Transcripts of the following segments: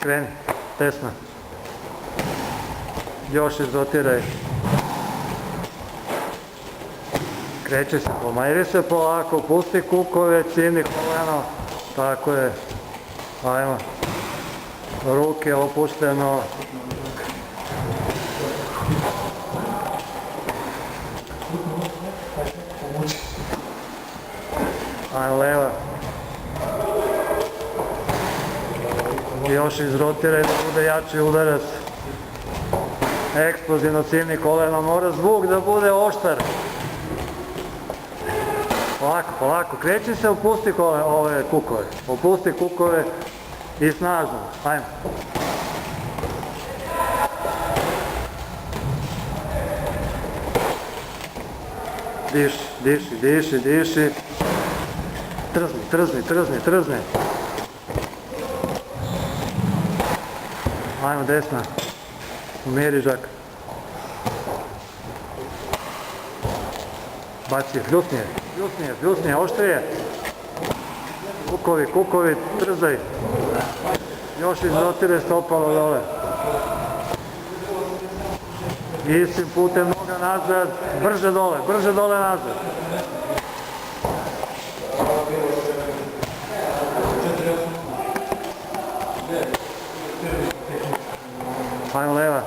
Kreni, desna. Još izrotiraj. Kreće se, pomeri se polako, pusti kukove, cimni koleno. Tako je. Ajmo. Ruke opušteno. Ajmo leva. Još izrotiraj da bude jači udarac. Eksplozivno cimni koleno, mora zvuk da bude oštar. Polako, polako, kreći se, opusti ove kukove. Opusti kukove i snažno. Ajmo. Diši, diši, diši, diši. Trzni, trzni, trzni, trzni. Ajmo desna. Umiri žak. Baci, pljusnije, pljusnije, pljusnije, oštrije. Kukovi, kukovi, trzaj. Još izrotire stopalo dole. Istim putem noga nazad, brže dole nazad. Ajmo leva.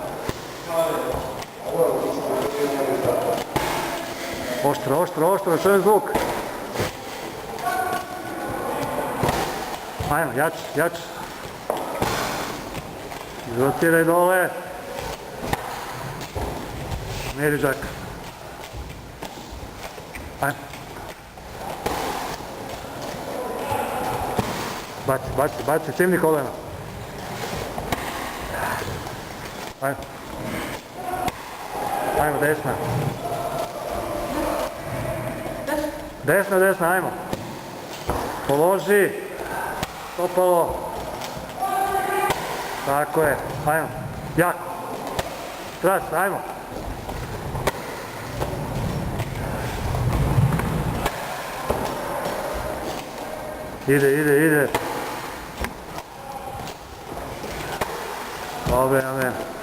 Oštro, oštro, oštro, čujem zvuk. Ajmo, jači, jači. Izrotiraj dole. Meri žak. Ajmo. Baci, baci, baci, cimni koleno. Ajmo. Ajmo, desna. Desna, desna, ajmo. Položi. Stopalo. Tako je. Ajmo. Jako. Strast, ajmo. Ide, ide, ide. Dobre, amen.